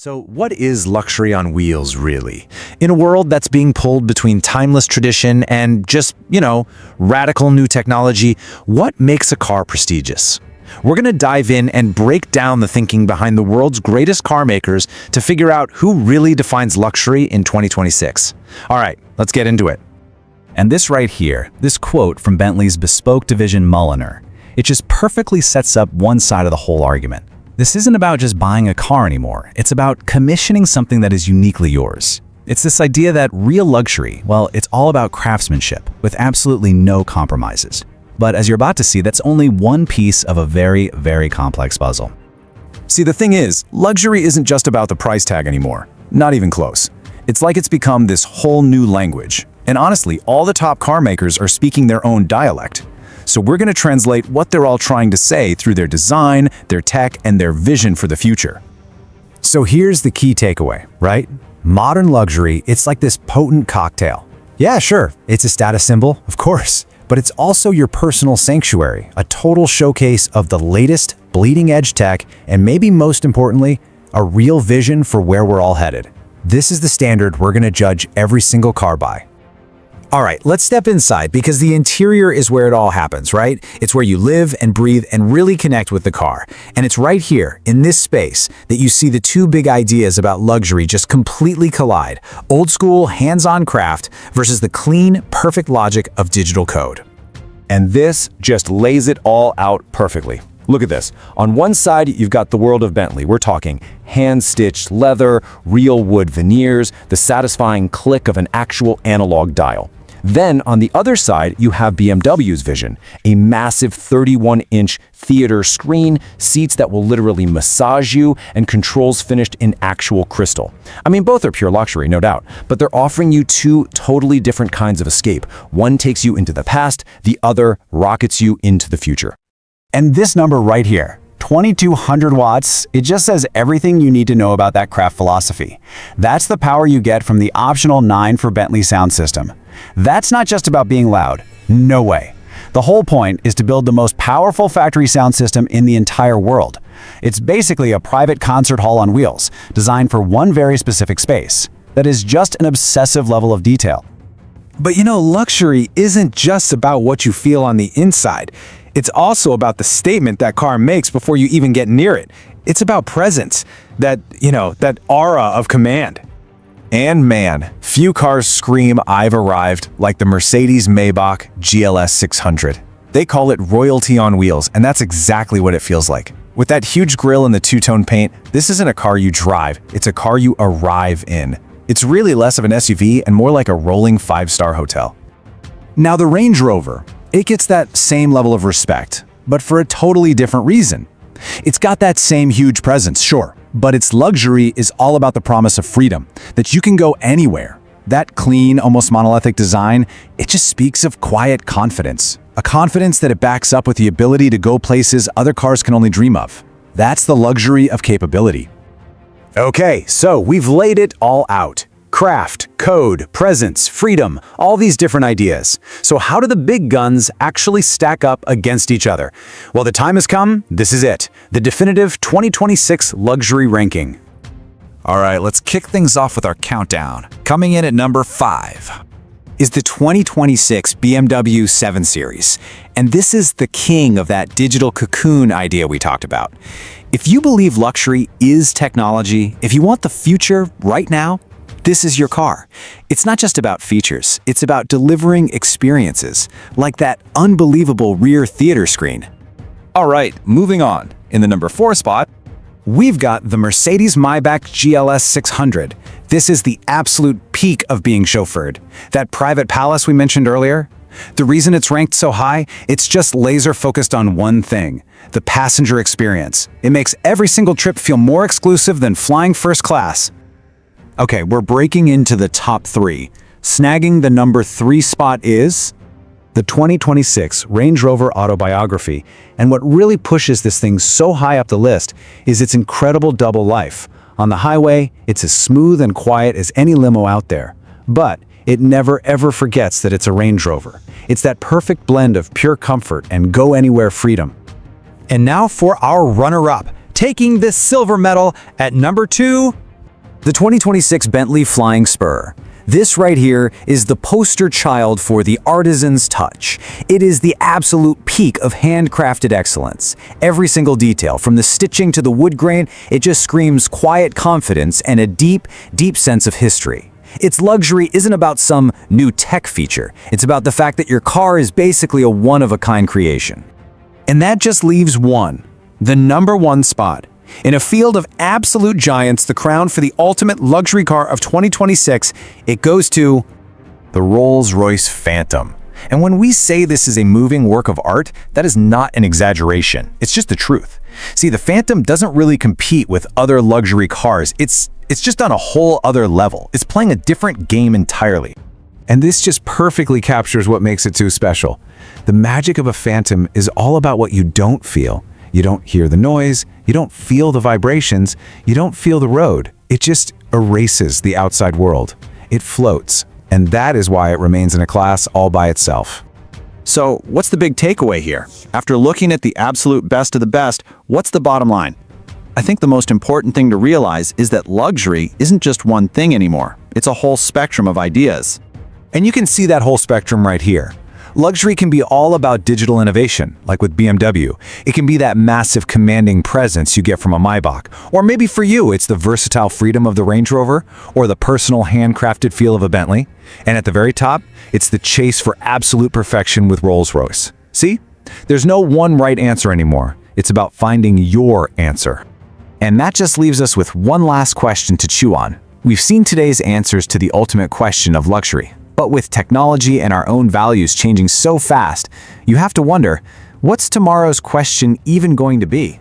So what is luxury on wheels really? In a world that's being pulled between timeless tradition and just, radical new technology, what makes a car prestigious? We're going to dive in and break down the thinking behind the world's greatest car makers to figure out who really defines luxury in 2026. All right, let's get into it. And this right here, this quote from Bentley's bespoke division Mulliner, it just perfectly sets up one side of the whole argument. This isn't about just buying a car anymore. It's about commissioning something that is uniquely yours. It's this idea that real luxury, well, it's all about craftsmanship with absolutely no compromises. But as you're about to see, that's only one piece of a very, very complex puzzle. See, the thing is, luxury isn't just about the price tag anymore. Not even close. It's like it's become this whole new language. And honestly, all the top car makers are speaking their own dialect. So we're going to translate what they're all trying to say through their design, their tech, and their vision for the future. So here's the key takeaway, right? Modern luxury, it's like this potent cocktail. Yeah, sure, it's a status symbol, of course, but it's also your personal sanctuary, a total showcase of the latest bleeding-edge tech, and maybe most importantly, a real vision for where we're all headed. This is the standard we're going to judge every single car by. All right, let's step inside because the interior is where it all happens, right? It's where you live and breathe and really connect with the car. And it's right here, in this space, that you see the two big ideas about luxury just completely collide. Old school, hands-on craft versus the clean, perfect logic of digital code. And this just lays it all out perfectly. Look at this. On one side, you've got the world of Bentley. We're talking hand-stitched leather, real wood veneers, the satisfying click of an actual analog dial. Then, on the other side, you have BMW's vision, a massive 31-inch theater screen, seats that will literally massage you, and controls finished in actual crystal. I mean, both are pure luxury, no doubt, but they're offering you two totally different kinds of escape. One takes you into the past, the other rockets you into the future. And this number right here, 2200 watts, it just says everything you need to know about that craft philosophy. That's the power you get from the optional 9 for Bentley sound system. That's not just about being loud. No way. The whole point is to build the most powerful factory sound system in the entire world. It's basically a private concert hall on wheels, designed for one very specific space. That is just an obsessive level of detail. But luxury isn't just about what you feel on the inside. It's also about the statement that car makes before you even get near it. It's about presence, that aura of command. And man, few cars scream "I've arrived" like the Mercedes Maybach GLS 600. They call it royalty on wheels, and that's exactly what it feels like. With that huge grille and the two-tone paint, this isn't a car you drive, it's a car you arrive in. It's really less of an SUV and more like a rolling 5-star hotel. Now the Range Rover, it gets that same level of respect, but for a totally different reason. It's got that same huge presence, sure, but its luxury is all about the promise of freedom, that you can go anywhere. That clean, almost monolithic design, it just speaks of quiet confidence. A confidence that it backs up with the ability to go places other cars can only dream of. That's the luxury of capability. Okay, so we've laid it all out. Craft, code, presence, freedom, all these different ideas. So how do the big guns actually stack up against each other? Well, the time has come. This is it. The definitive 2026 luxury ranking. All right, let's kick things off with our countdown. Coming in at number 5 is the 2026 BMW 7 Series. And this is the king of that digital cocoon idea we talked about. If you believe luxury is technology, if you want the future right now, this is your car. It's not just about features, it's about delivering experiences, like that unbelievable rear theater screen. All right, moving on. In the number 4 spot, we've got the Mercedes Maybach GLS 600. This is the absolute peak of being chauffeured. That private palace we mentioned earlier, the reason it's ranked so high, it's just laser focused on one thing, the passenger experience. It makes every single trip feel more exclusive than flying first class. Okay, we're breaking into the top 3. Snagging the number 3 spot is the 2026 Range Rover Autobiography. And what really pushes this thing so high up the list is its incredible double life. On the highway, it's as smooth and quiet as any limo out there. But it never ever forgets that it's a Range Rover. It's that perfect blend of pure comfort and go-anywhere freedom. And now for our runner-up, taking this silver medal at number 2, The 2026 Bentley Flying Spur. This right here is the poster child for the artisan's touch. It is the absolute peak of handcrafted excellence. Every single detail, from the stitching to the wood grain, it just screams quiet confidence and a deep, deep sense of history. Its luxury isn't about some new tech feature. It's about the fact that your car is basically a one-of-a-kind creation. And that just leaves one, the number one spot. In a field of absolute giants, the crown for the ultimate luxury car of 2026, it goes to The Rolls-Royce Phantom. And when we say this is a moving work of art, that is not an exaggeration. It's just the truth. See, the Phantom doesn't really compete with other luxury cars. It's just on a whole other level. It's playing a different game entirely. And this just perfectly captures what makes it so special. The magic of a Phantom is all about what you don't feel. You don't hear the noise, you don't feel the vibrations, you don't feel the road. It just erases the outside world. It floats, and that is why it remains in a class all by itself. So, what's the big takeaway here? After looking at the absolute best of the best, what's the bottom line? I think the most important thing to realize is that luxury isn't just one thing anymore. It's a whole spectrum of ideas. And you can see that whole spectrum right here. Luxury can be all about digital innovation, like with BMW. It can be that massive commanding presence you get from a Maybach. Or maybe for you, it's the versatile freedom of the Range Rover, or the personal handcrafted feel of a Bentley. And at the very top, it's the chase for absolute perfection with Rolls-Royce. See? There's no one right answer anymore. It's about finding your answer. And that just leaves us with one last question to chew on. We've seen today's answers to the ultimate question of luxury. But with technology and our own values changing so fast, you have to wonder, what's tomorrow's question even going to be?